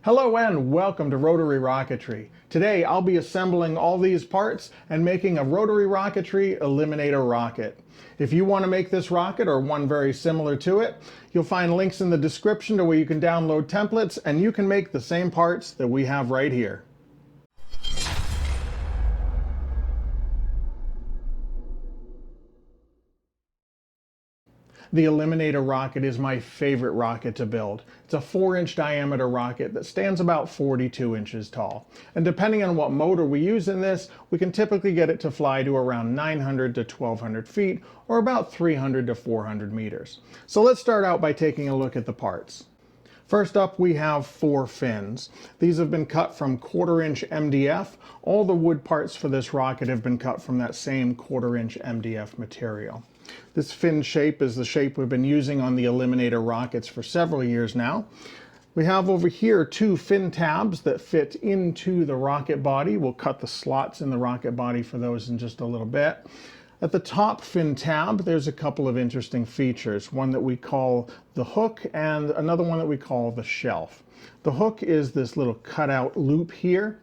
Hello and welcome to Rotary Rocketry. Today I'll be assembling all these parts and making a rotary rocketry Eliminator rocket. If you want to make this rocket or one very similar to it, you'll find links in the description to where you can download templates and you can make the same parts that we have right here. The Eliminator rocket is my favorite rocket to build. It's a 4-inch diameter rocket that stands about 42 inches tall. And depending on what motor we use in this, we can typically get it to fly to around 900 to 1200 feet or about 300 to 400 meters. So let's start out by taking a look at the parts. First up, we have 4 fins. These have been cut from 1/4-inch MDF. All the wood parts for this rocket have been cut from that same 1/4-inch MDF material. This fin shape is the shape we've been using on the Eliminator rockets for several years now. We have over here 2 fin tabs that fit into the rocket body. We'll cut the slots in the rocket body for those in just a little bit. At the top fin tab, there's a couple of interesting features. One that we call the hook and another one that we call the shelf. The hook is this little cutout loop here.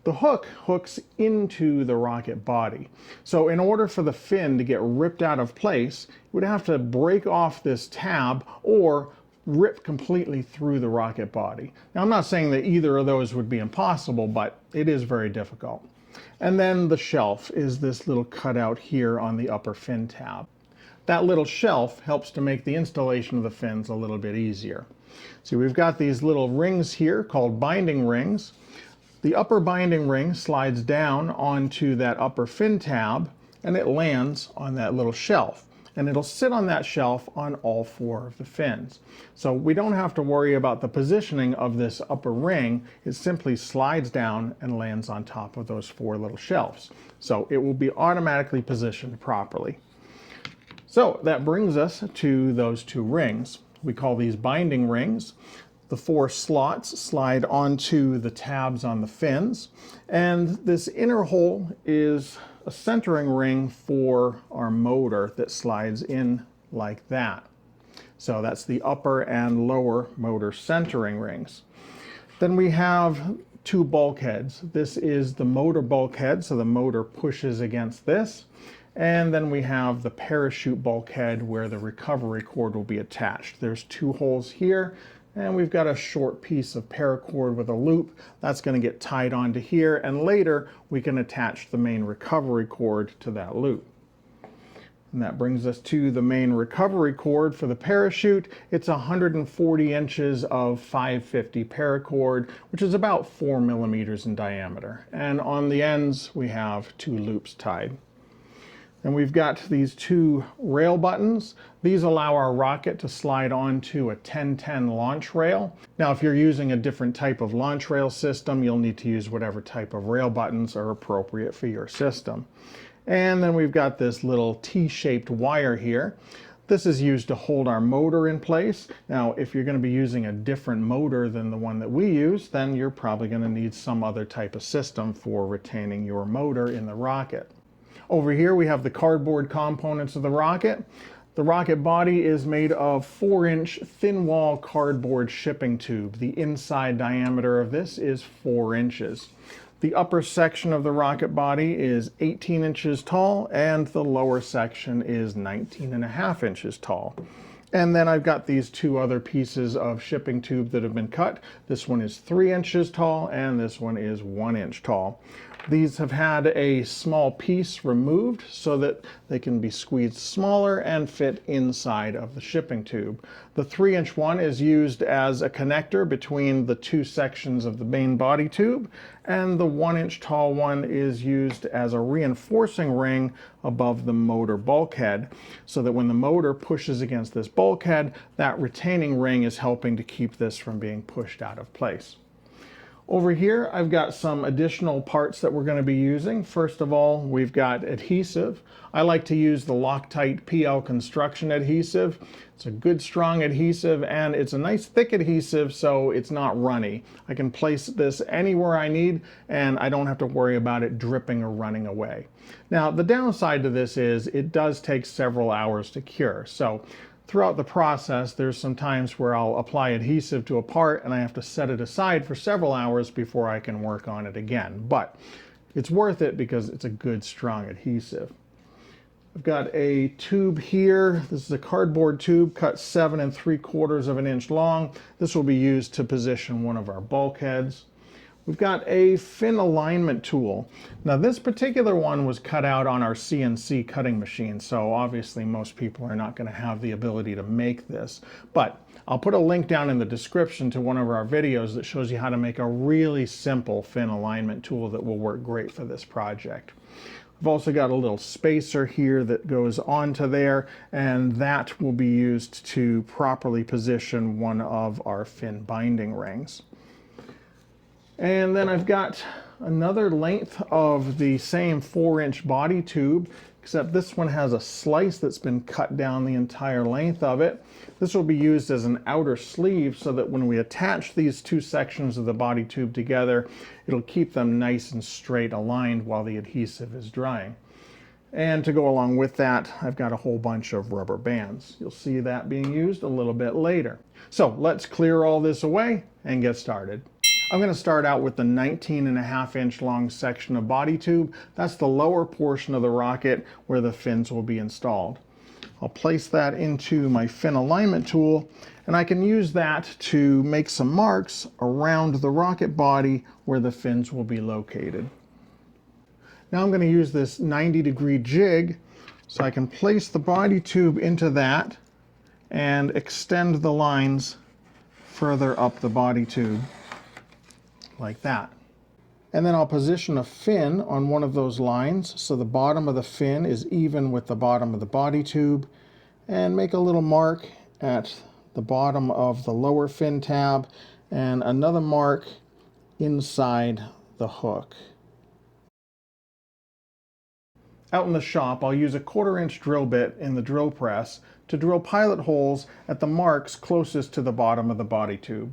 The hook hooks into the rocket body. So in order for the fin to get ripped out of place, you would have to break off this tab or rip completely through the rocket body. Now I'm not saying that either of those would be impossible, but it is very difficult. And then the shelf is this little cutout here on the upper fin tab. That little shelf helps to make the installation of the fins a little bit easier. So we've got these little rings here called binding rings. The upper binding ring slides down onto that upper fin tab and it lands on that little shelf. And it'll sit on that shelf on all 4 of the fins. So we don't have to worry about the positioning of this upper ring. It simply slides down and lands on top of those 4 little shelves. So it will be automatically positioned properly. So that brings us to those 2 rings. We call these binding rings. The 4 slots slide onto the tabs on the fins, and this inner hole is a centering ring for our motor that slides in like that. So that's the upper and lower motor centering rings. Then we have 2 bulkheads. This is the motor bulkhead, so the motor pushes against this. And then we have the parachute bulkhead where the recovery cord will be attached. There's 2 holes here. And we've got a short piece of paracord with a loop that's going to get tied onto here, and later we can attach the main recovery cord to that loop. And that brings us to the main recovery cord for the parachute. It's 140 inches of 550 paracord, which is about 4 millimeters in diameter. And on the ends we have 2 loops tied. And we've got these 2 rail buttons. These allow our rocket to slide onto a 1010 launch rail. Now, if you're using a different type of launch rail system, you'll need to use whatever type of rail buttons are appropriate for your system. And then we've got this little T-shaped wire here. This is used to hold our motor in place. Now, if you're going to be using a different motor than the one that we use, then you're probably going to need some other type of system for retaining your motor in the rocket. Over here we have the cardboard components of the rocket. The rocket body is made of 4-inch thin wall cardboard shipping tube. The inside diameter of this is 4 inches. The upper section of the rocket body is 18 inches tall and the lower section is 19.5 inches tall. And then I've got these 2 other pieces of shipping tube that have been cut. This one is 3 inches tall and this one is 1 inch tall. These have had a small piece removed so that they can be squeezed smaller and fit inside of the shipping tube. The 3-inch one is used as a connector between the 2 sections of the main body tube, and the 1-inch tall one is used as a reinforcing ring above the motor bulkhead, so that when the motor pushes against this bulkhead, that retaining ring is helping to keep this from being pushed out of place. Over here, I've got some additional parts that we're going to be using. First of all, we've got adhesive. I like to use the Loctite PL Construction adhesive. It's a good strong adhesive and it's a nice thick adhesive, so it's not runny. I can place this anywhere I need and I don't have to worry about it dripping or running away. Now, the downside to this is it does take several hours to cure. So Throughout the process, there's some times where I'll apply adhesive to a part and I have to set it aside for several hours before I can work on it again. But it's worth it because it's a good, strong adhesive. I've got a tube here. This is a cardboard tube cut 7 3/4 of an inch long. This will be used to position one of our bulkheads. We've got a fin alignment tool. Now this particular one was cut out on our CNC cutting machine, so obviously most people are not going to have the ability to make this. But I'll put a link down in the description to one of our videos that shows you how to make a really simple fin alignment tool that will work great for this project. I've also got a little spacer here that goes onto there, and that will be used to properly position one of our fin binding rings. And then I've got another length of the same 4-inch body tube, except this one has a slice that's been cut down the entire length of it. This will be used as an outer sleeve so that when we attach these two sections of the body tube together, it'll keep them nice and straight aligned while the adhesive is drying. And to go along with that, I've got a whole bunch of rubber bands. You'll see that being used a little bit later. So let's clear all this away and get started. I'm going to start out with the 19.5-inch long section of body tube. That's the lower portion of the rocket where the fins will be installed. I'll place that into my fin alignment tool, and I can use that to make some marks around the rocket body where the fins will be located. Now I'm going to use this 90-degree jig so I can place the body tube into that and extend the lines further up the body tube, like that. And then I'll position a fin on one of those lines so the bottom of the fin is even with the bottom of the body tube, and make a little mark at the bottom of the lower fin tab and another mark inside the hook. Out in the shop, I'll use a 1/4-inch drill bit in the drill press to drill pilot holes at the marks closest to the bottom of the body tube.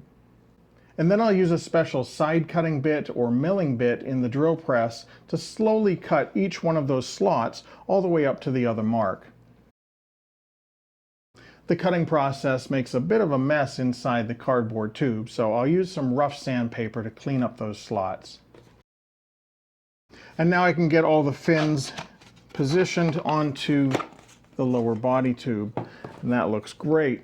And then I'll use a special side cutting bit or milling bit in the drill press to slowly cut each one of those slots all the way up to the other mark. The cutting process makes a bit of a mess inside the cardboard tube, so I'll use some rough sandpaper to clean up those slots. And now I can get all the fins positioned onto the lower body tube, and that looks great.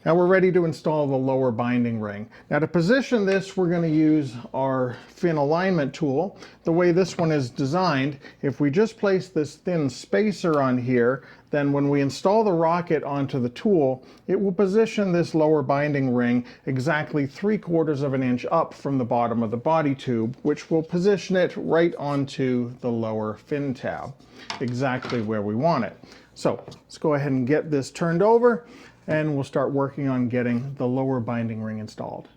Now we're ready to install the lower binding ring. Now to position this, we're going to use our fin alignment tool. The way this one is designed, if we just place this thin spacer on here, then when we install the rocket onto the tool, it will position this lower binding ring exactly 3/4 of an inch up from the bottom of the body tube, which will position it right onto the lower fin tab, exactly where we want it. So let's go ahead and get this turned over, and we'll start working on getting the lower binding ring installed.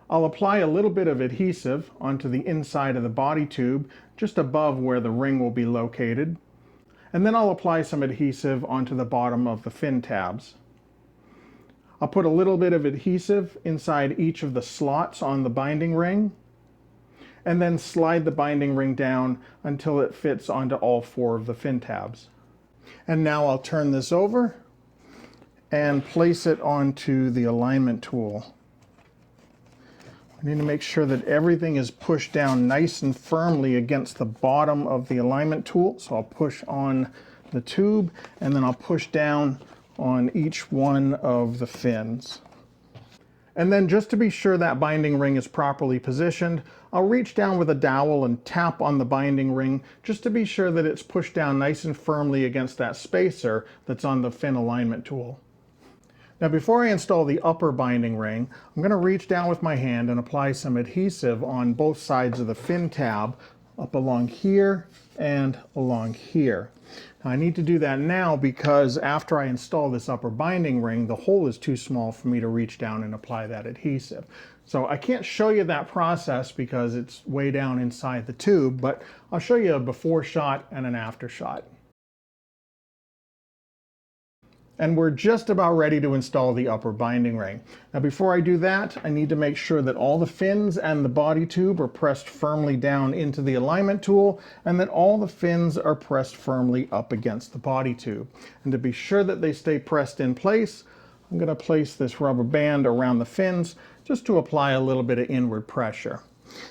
I'll apply a little bit of adhesive onto the inside of the body tube, just above where the ring will be located. And then I'll apply some adhesive onto the bottom of the fin tabs. I'll put a little bit of adhesive inside each of the slots on the binding ring, and then slide the binding ring down until it fits onto all 4 of the fin tabs. And now I'll turn this over and place it onto the alignment tool. I need to make sure that everything is pushed down nice and firmly against the bottom of the alignment tool. So I'll push on the tube, and then I'll push down on each one of the fins. And then just to be sure that binding ring is properly positioned, I'll reach down with a dowel and tap on the binding ring just to be sure that it's pushed down nice and firmly against that spacer that's on the fin alignment tool. Now before I install the upper binding ring, I'm going to reach down with my hand and apply some adhesive on both sides of the fin tab, up along here and along here. Now I need to do that now because after I install this upper binding ring, the hole is too small for me to reach down and apply that adhesive. So I can't show you that process because it's way down inside the tube, but I'll show you a before shot and an after shot. And we're just about ready to install the upper binding ring. Now before I do that, I need to make sure that all the fins and the body tube are pressed firmly down into the alignment tool and that all the fins are pressed firmly up against the body tube. And to be sure that they stay pressed in place, I'm going to place this rubber band around the fins just to apply a little bit of inward pressure.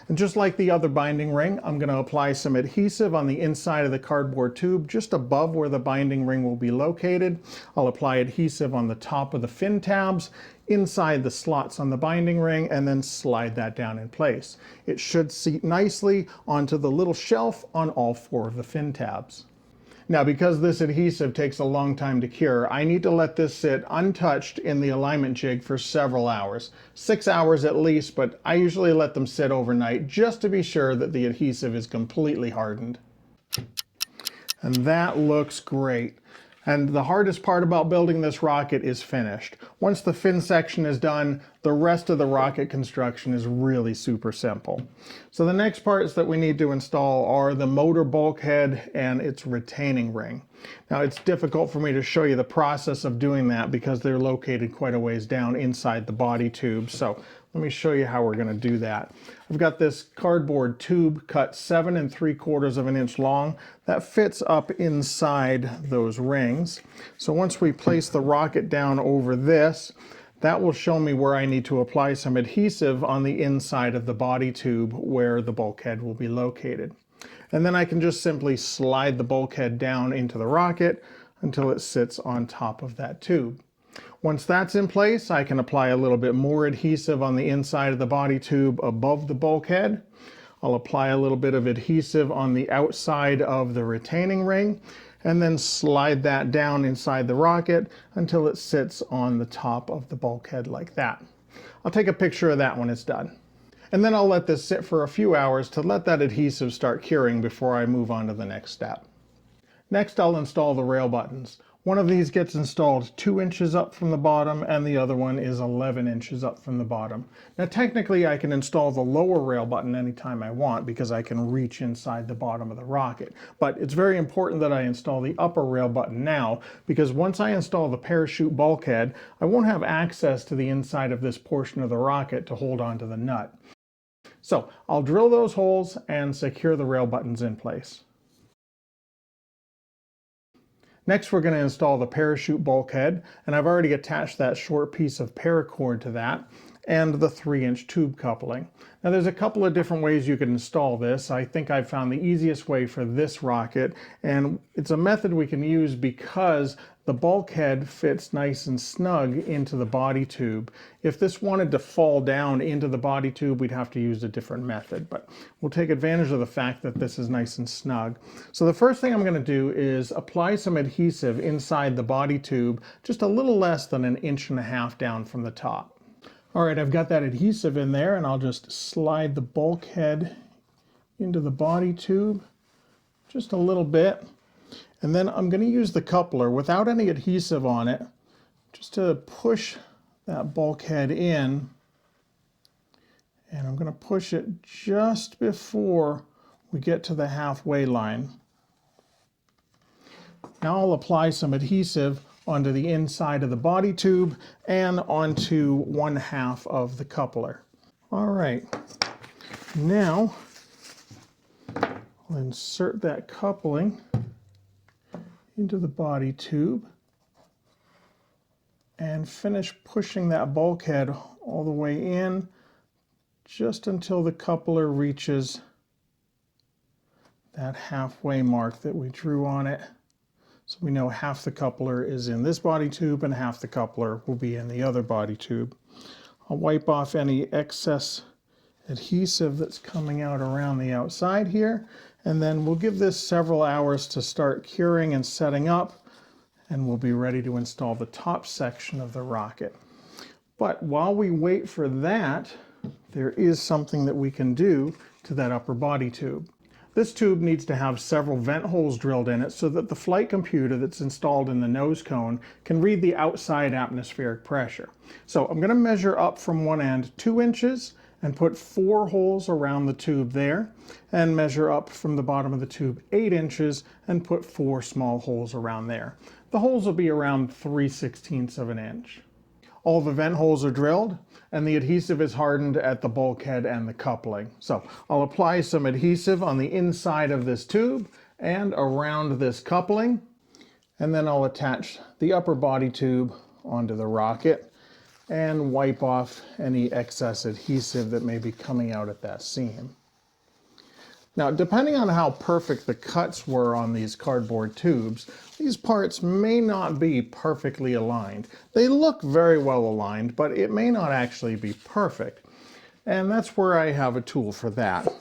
And just like the other binding ring, I'm going to apply some adhesive on the inside of the cardboard tube just above where the binding ring will be located. I'll apply adhesive on the top of the fin tabs, inside the slots on the binding ring, and then slide that down in place. It should seat nicely onto the little shelf on all 4 of the fin tabs. Now, because this adhesive takes a long time to cure, I need to let this sit untouched in the alignment jig for several hours. 6 hours at least, but I usually let them sit overnight just to be sure that the adhesive is completely hardened. And that looks great. And the hardest part about building this rocket is finished. Once the fin section is done, the rest of the rocket construction is really super simple. So the next parts that we need to install are the motor bulkhead and its retaining ring. Now it's difficult for me to show you the process of doing that because they're located quite a ways down inside the body tube. So let me show you how we're going to do that. I've got this cardboard tube cut 7 3/4 of an inch long that fits up inside those rings. So once we place the rocket down over this, that will show me where I need to apply some adhesive on the inside of the body tube where the bulkhead will be located. And then I can just simply slide the bulkhead down into the rocket until it sits on top of that tube. Once that's in place, I can apply a little bit more adhesive on the inside of the body tube above the bulkhead. I'll apply a little bit of adhesive on the outside of the retaining ring, and then slide that down inside the rocket until it sits on the top of the bulkhead like that. I'll take a picture of that when it's done. And then I'll let this sit for a few hours to let that adhesive start curing before I move on to the next step. Next, I'll install the rail buttons. One of these gets installed 2 inches up from the bottom and the other one is 11 inches up from the bottom. Now technically I can install the lower rail button anytime I want because I can reach inside the bottom of the rocket. But it's very important that I install the upper rail button now because once I install the parachute bulkhead, I won't have access to the inside of this portion of the rocket to hold onto the nut. So I'll drill those holes and secure the rail buttons in place. Next, we're going to install the parachute bulkhead, and I've already attached that short piece of paracord to that and the 3-inch tube coupling. Now there's a couple of different ways you can install this. I think I've found the easiest way for this rocket, and it's a method we can use because the bulkhead fits nice and snug into the body tube. If this wanted to fall down into the body tube, we'd have to use a different method, but we'll take advantage of the fact that this is nice and snug. So the first thing I'm going to do is apply some adhesive inside the body tube, just a little less than 1.5 inches down from the top. All right, I've got that adhesive in there, and I'll just slide the bulkhead into the body tube just a little bit. And then I'm going to use the coupler without any adhesive on it just to push that bulkhead in. And I'm going to push it just before we get to the halfway line. Now I'll apply some adhesive onto the inside of the body tube and onto 1/2 of the coupler. All right, now I'll insert that coupling into the body tube and finish pushing that bulkhead all the way in just until the coupler reaches that halfway mark that we drew on it. So we know half the coupler is in this body tube and half the coupler will be in the other body tube. I'll wipe off any excess adhesive that's coming out around the outside here, and then we'll give this several hours to start curing and setting up, and we'll be ready to install the top section of the rocket. But while we wait for that, there is something that we can do to that upper body tube. This tube needs to have several vent holes drilled in it so that the flight computer that's installed in the nose cone can read the outside atmospheric pressure. So I'm going to measure up from one end 2 inches and put 4 holes around the tube there, and measure up from the bottom of the tube 8 inches and put 4 small holes around there. The holes will be around 3/16 of an inch. All the vent holes are drilled and the adhesive is hardened at the bulkhead and the coupling. So I'll apply some adhesive on the inside of this tube and around this coupling, and then I'll attach the upper body tube onto the rocket and wipe off any excess adhesive that may be coming out at that seam. Now, depending on how perfect the cuts were on these cardboard tubes, these parts may not be perfectly aligned. They look very well aligned, but it may not actually be perfect. And that's where I have a tool for that.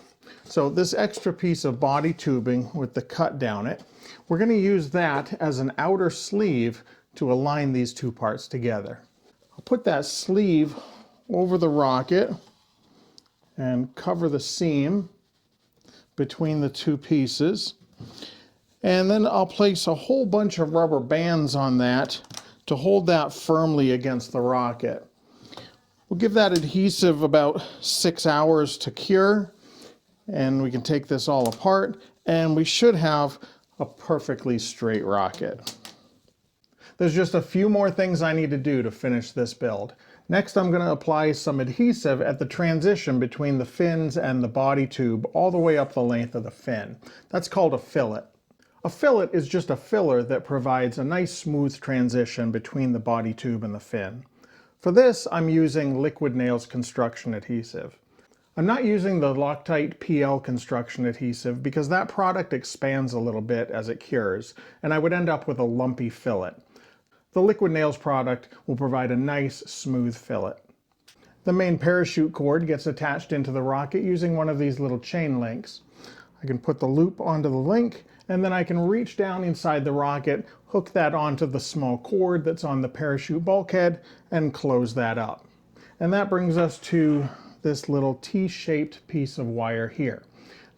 So this extra piece of body tubing with the cut down it, we're going to use that as an outer sleeve to align these two parts together. I'll put that sleeve over the rocket and cover the seam between the two pieces, and then I'll place a whole bunch of rubber bands on that to hold that firmly against the rocket. We'll give that adhesive about 6 hours to cure, and we can take this all apart and we should have a perfectly straight rocket. There's just a few more things I need to do to finish this build. Next, I'm going to apply some adhesive at the transition between the fins and the body tube all the way up the length of the fin. That's called a fillet. A fillet is just a filler that provides a nice smooth transition between the body tube and the fin. For this, I'm using Liquid Nails construction adhesive. I'm not using the Loctite PL construction adhesive because that product expands a little bit as it cures, and I would end up with a lumpy fillet. The Liquid Nails product will provide a nice, smooth fillet. The main parachute cord gets attached into the rocket using one of these little chain links. I can put the loop onto the link, and then I can reach down inside the rocket, hook that onto the small cord that's on the parachute bulkhead, and close that up. And that brings us to this little T-shaped piece of wire here.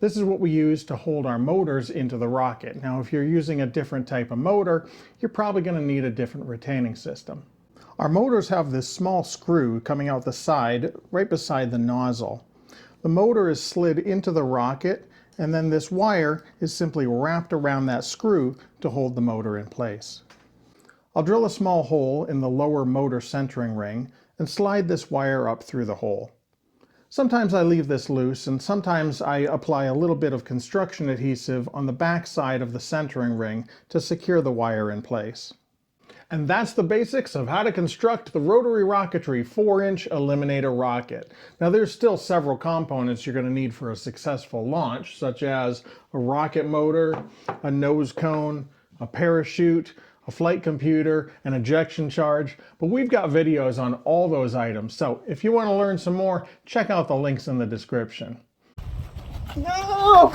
This is what we use to hold our motors into the rocket. Now, if you're using a different type of motor, you're probably going to need a different retaining system. Our motors have this small screw coming out the side, right beside the nozzle. The motor is slid into the rocket, and then this wire is simply wrapped around that screw to hold the motor in place. I'll drill a small hole in the lower motor centering ring and slide this wire up through the hole. Sometimes I leave this loose, and sometimes I apply a little bit of construction adhesive on the back side of the centering ring to secure the wire in place. And that's the basics of how to construct the Rotary Rocketry 4-inch Eliminator rocket. Now, there's still several components you're going to need for a successful launch, such as a rocket motor, a nose cone, a parachute, a flight computer, an ejection charge, but we've got videos on all those items. So if you want to learn some more, check out the links in the description. No!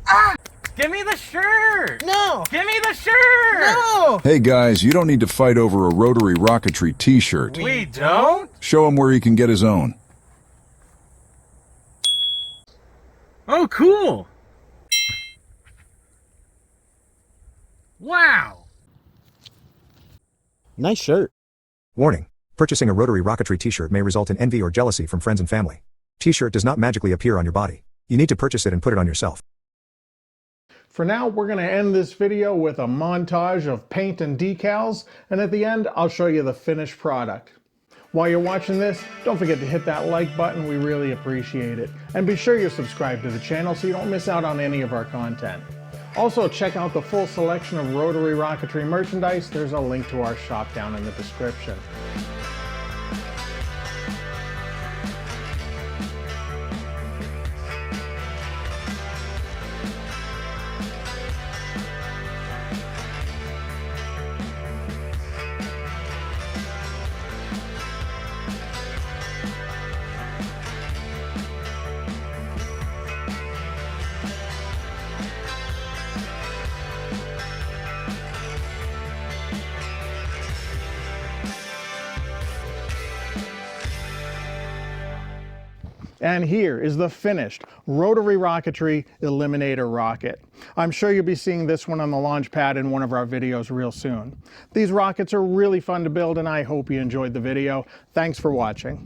Ah! Give me the shirt! No! Give me the shirt! No! Hey guys, you don't need to fight over a Rotary Rocketry t-shirt. We don't? Show him where he can get his own. Oh, cool! Wow! Nice shirt. Warning. Purchasing a Rotary Rocketry t-shirt may result in envy or jealousy from friends and family. T-shirt does not magically appear on your body. You need to purchase it and put it on yourself. For now, we're going to end this video with a montage of paint and decals, and at the end, I'll show you the finished product. While you're watching this, don't forget to hit that like button, we really appreciate it. And be sure you're subscribed to the channel so you don't miss out on any of our content. Also, check out the full selection of Rotary Rocketry merchandise. There's a link to our shop down in the description. And here is the finished Rotary Rocketry Eliminator rocket. I'm sure you'll be seeing this one on the launch pad in one of our videos real soon. These rockets are really fun to build, and I hope you enjoyed the video. Thanks for watching.